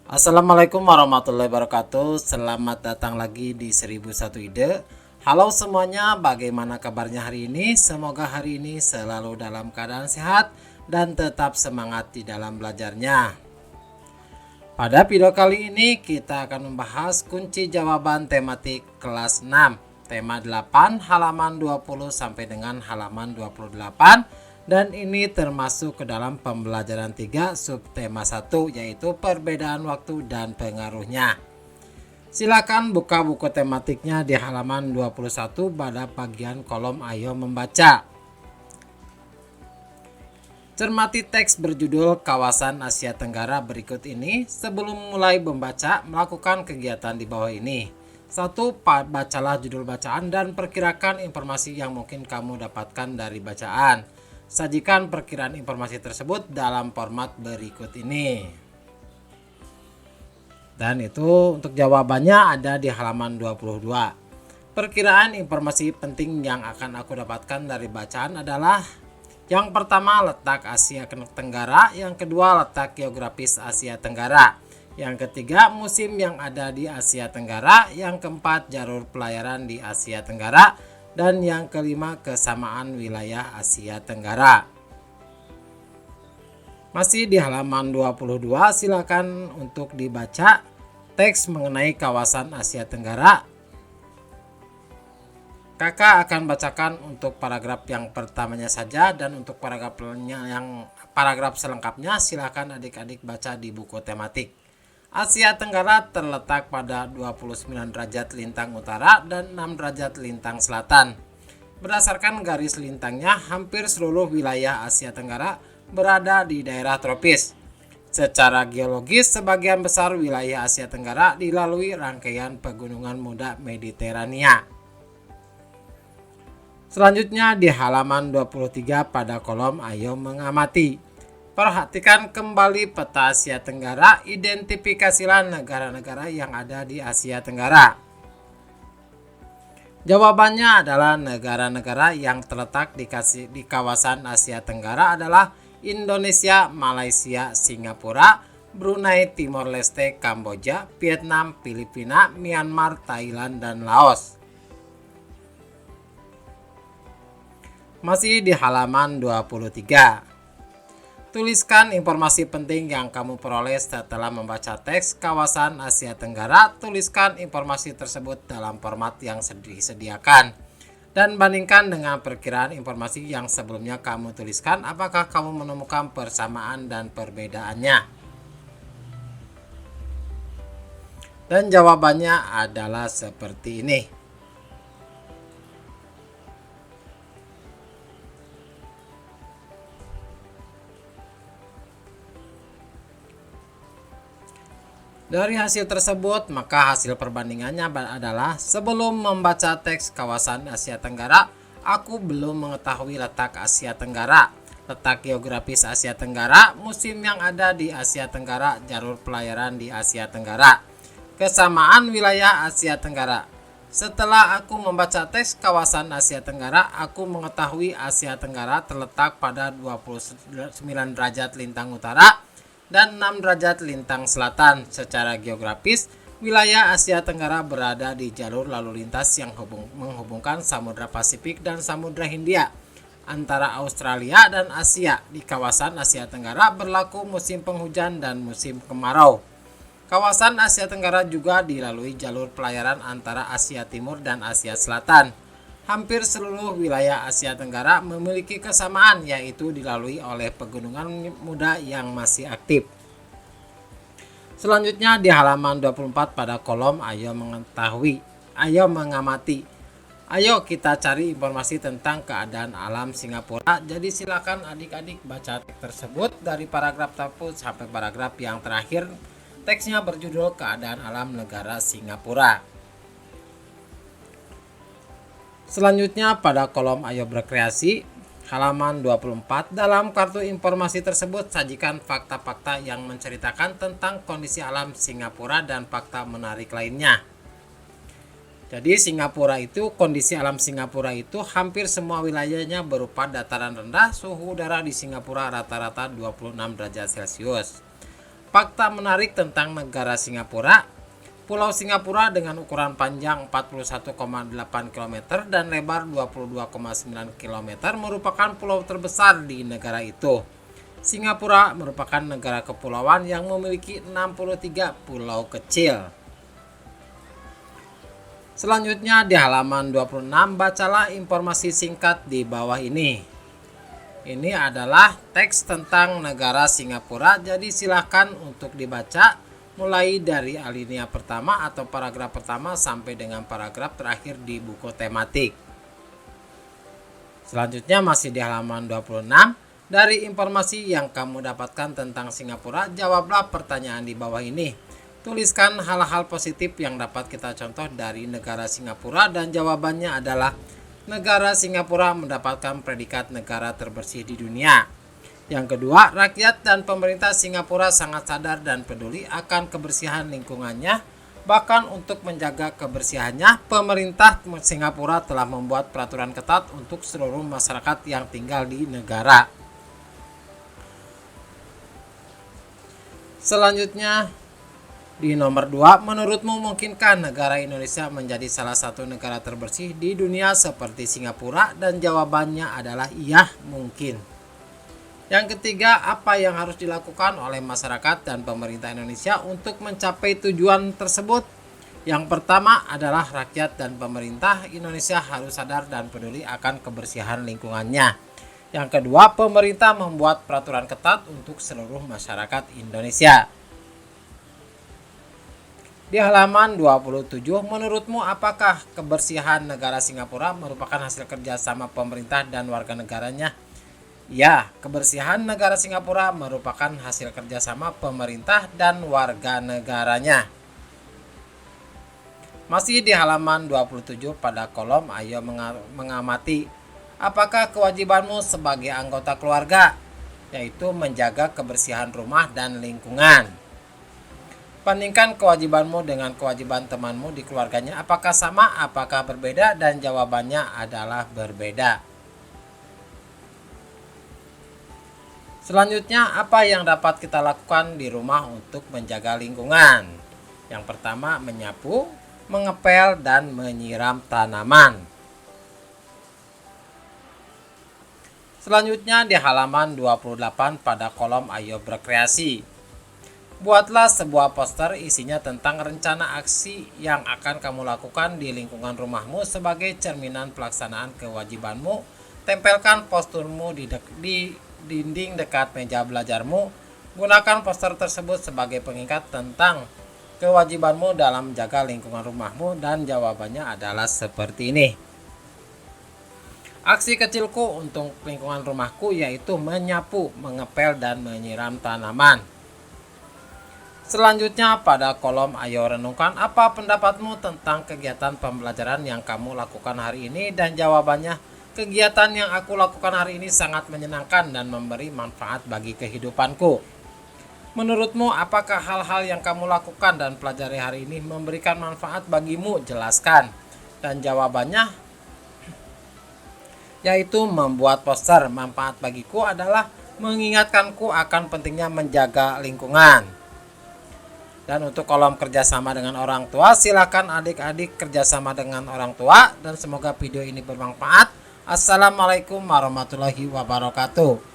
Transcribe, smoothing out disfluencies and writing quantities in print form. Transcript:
Assalamualaikum warahmatullahi wabarakatuh. Selamat datang lagi di 1001 Ide. Halo semuanya, bagaimana kabarnya hari ini? Semoga hari ini selalu dalam keadaan sehat dan tetap semangat di dalam belajarnya. Pada video kali ini kita akan membahas kunci jawaban tematik kelas 6, tema 8 halaman 20 sampai dengan halaman 28. Dan ini termasuk ke dalam pembelajaran 3 subtema 1, yaitu perbedaan waktu dan pengaruhnya. Silakan buka buku tematiknya di halaman 21 pada bagian kolom Ayo Membaca. Cermati teks berjudul Kawasan Asia Tenggara berikut ini. Sebelum mulai membaca, melakukan kegiatan di bawah ini. 1. Bacalah judul bacaan dan perkirakan informasi yang mungkin kamu dapatkan dari bacaan. Sajikan perkiraan informasi tersebut dalam format berikut ini. Dan itu untuk jawabannya ada di halaman 22. Perkiraan informasi penting yang akan aku dapatkan dari bacaan adalah: yang pertama, letak Asia Tenggara; yang kedua, letak geografis Asia Tenggara; yang ketiga, musim yang ada di Asia Tenggara; yang keempat, jalur pelayaran di Asia Tenggara; dan yang kelima, kesamaan wilayah Asia Tenggara. Masih di halaman 22, silakan untuk dibaca teks mengenai kawasan Asia Tenggara. Kakak akan bacakan untuk paragraf yang pertamanya saja, dan untuk paragraf selengkapnya silakan adik-adik baca di buku tematik. Asia Tenggara terletak pada 29 derajat lintang utara dan 6 derajat lintang selatan. Berdasarkan garis lintangnya, hampir seluruh wilayah Asia Tenggara berada di daerah tropis. Secara geologis, sebagian besar wilayah Asia Tenggara dilalui rangkaian pegunungan muda Mediterania. Selanjutnya di halaman 23 pada kolom Ayo Mengamati. Perhatikan kembali peta Asia Tenggara, identifikasilah negara-negara yang ada di Asia Tenggara. Jawabannya adalah negara-negara yang terletak di kawasan Asia Tenggara adalah Indonesia, Malaysia, Singapura, Brunei Timor Leste, Kamboja, Vietnam, Filipina, Myanmar, Thailand, dan Laos. Masih di halaman 23. Tuliskan informasi penting yang kamu peroleh setelah membaca teks kawasan Asia Tenggara. Tuliskan informasi tersebut dalam format yang disediakan dan bandingkan dengan perkiraan informasi yang sebelumnya kamu tuliskan. Apakah kamu menemukan persamaan dan perbedaannya? Dan jawabannya adalah seperti ini. Dari hasil tersebut, maka hasil perbandingannya adalah: sebelum membaca teks kawasan Asia Tenggara, aku belum mengetahui letak Asia Tenggara, letak geografis Asia Tenggara, musim yang ada di Asia Tenggara, jalur pelayaran di Asia Tenggara, kesamaan wilayah Asia Tenggara. Setelah aku membaca teks kawasan Asia Tenggara, aku mengetahui Asia Tenggara terletak pada 29 derajat lintang utara dan 6 derajat lintang selatan. Secara geografis, wilayah Asia Tenggara berada di jalur lalu lintas yang menghubungkan Samudra Pasifik dan Samudra Hindia antara Australia dan Asia. Di kawasan Asia Tenggara berlaku musim penghujan dan musim kemarau. Kawasan Asia Tenggara juga dilalui jalur pelayaran antara Asia Timur dan Asia Selatan. Hampir seluruh wilayah Asia Tenggara memiliki kesamaan, yaitu dilalui oleh pegunungan muda yang masih aktif. Selanjutnya di halaman 24 pada kolom Ayo Mengamati. Ayo kita cari informasi tentang keadaan alam Singapura. Jadi silakan adik-adik baca teks tersebut dari paragraf 1 sampai paragraf yang terakhir. Teksnya berjudul Keadaan Alam Negara Singapura. Selanjutnya pada kolom Ayo Berkreasi, halaman 24, dalam kartu informasi tersebut sajikan fakta-fakta yang menceritakan tentang kondisi alam Singapura dan fakta menarik lainnya. Jadi kondisi alam Singapura itu hampir semua wilayahnya berupa dataran rendah. Suhu udara di Singapura rata-rata 26 derajat Celcius. Fakta menarik tentang negara Singapura. Pulau Singapura dengan ukuran panjang 41,8 km dan lebar 22,9 km merupakan pulau terbesar di negara itu. Singapura merupakan negara kepulauan yang memiliki 63 pulau kecil. Selanjutnya di halaman 26 bacalah informasi singkat di bawah ini. Ini adalah teks tentang negara Singapura, jadi silakan untuk dibaca mulai dari alinea pertama atau paragraf pertama sampai dengan paragraf terakhir di buku tematik. Selanjutnya masih di halaman 26. Dari informasi yang kamu dapatkan tentang Singapura, jawablah pertanyaan di bawah ini. Tuliskan hal-hal positif yang dapat kita contoh dari negara Singapura dan jawabannya adalah negara Singapura mendapatkan predikat negara terbersih di dunia. Yang kedua, rakyat dan pemerintah Singapura sangat sadar dan peduli akan kebersihan lingkungannya. Bahkan untuk menjaga kebersihannya, pemerintah Singapura telah membuat peraturan ketat untuk seluruh masyarakat yang tinggal di negara. Selanjutnya, di nomor 2, menurutmu mungkinkah negara Indonesia menjadi salah satu negara terbersih di dunia seperti Singapura? Dan jawabannya adalah iya, mungkin. Yang ketiga, apa yang harus dilakukan oleh masyarakat dan pemerintah Indonesia untuk mencapai tujuan tersebut? Yang pertama adalah rakyat dan pemerintah Indonesia harus sadar dan peduli akan kebersihan lingkungannya. Yang kedua, pemerintah membuat peraturan ketat untuk seluruh masyarakat Indonesia. Di halaman 27, menurutmu apakah kebersihan negara Singapura merupakan hasil kerjasama pemerintah dan warga negaranya? Ya, kebersihan negara Singapura merupakan hasil kerjasama pemerintah dan warga negaranya. Masih di halaman 27 pada kolom ayo mengamati. Apakah kewajibanmu sebagai anggota keluarga? Yaitu menjaga kebersihan rumah dan lingkungan. Bandingkan kewajibanmu dengan kewajiban temanmu di keluarganya. Apakah sama? Apakah berbeda? Dan jawabannya adalah berbeda. Selanjutnya, apa yang dapat kita lakukan di rumah untuk menjaga lingkungan? Yang pertama, menyapu, mengepel, dan menyiram tanaman. Selanjutnya di halaman 28 pada kolom ayo berkreasi. Buatlah sebuah poster isinya tentang rencana aksi yang akan kamu lakukan di lingkungan rumahmu sebagai cerminan pelaksanaan kewajibanmu. Tempelkan postermu di dinding dekat meja belajarmu. Gunakan poster tersebut sebagai pengingat tentang kewajibanmu dalam menjaga lingkungan rumahmu dan jawabannya adalah seperti ini. Aksi kecilku untuk lingkungan rumahku yaitu menyapu, mengepel, dan menyiram tanaman. Selanjutnya pada kolom ayo renungkan apa pendapatmu tentang kegiatan pembelajaran yang kamu lakukan hari ini dan jawabannya kegiatan yang aku lakukan hari ini sangat menyenangkan dan memberi manfaat bagi kehidupanku. Menurutmu, apakah hal-hal yang kamu lakukan dan pelajari hari ini memberikan manfaat bagimu? Jelaskan. Dan jawabannya yaitu membuat poster. Manfaat bagiku adalah mengingatkanku akan pentingnya menjaga lingkungan. Dan untuk kolom kerjasama dengan orang tua, silakan adik-adik kerjasama dengan orang tua dan semoga video ini bermanfaat. Assalamualaikum warahmatullahi wabarakatuh.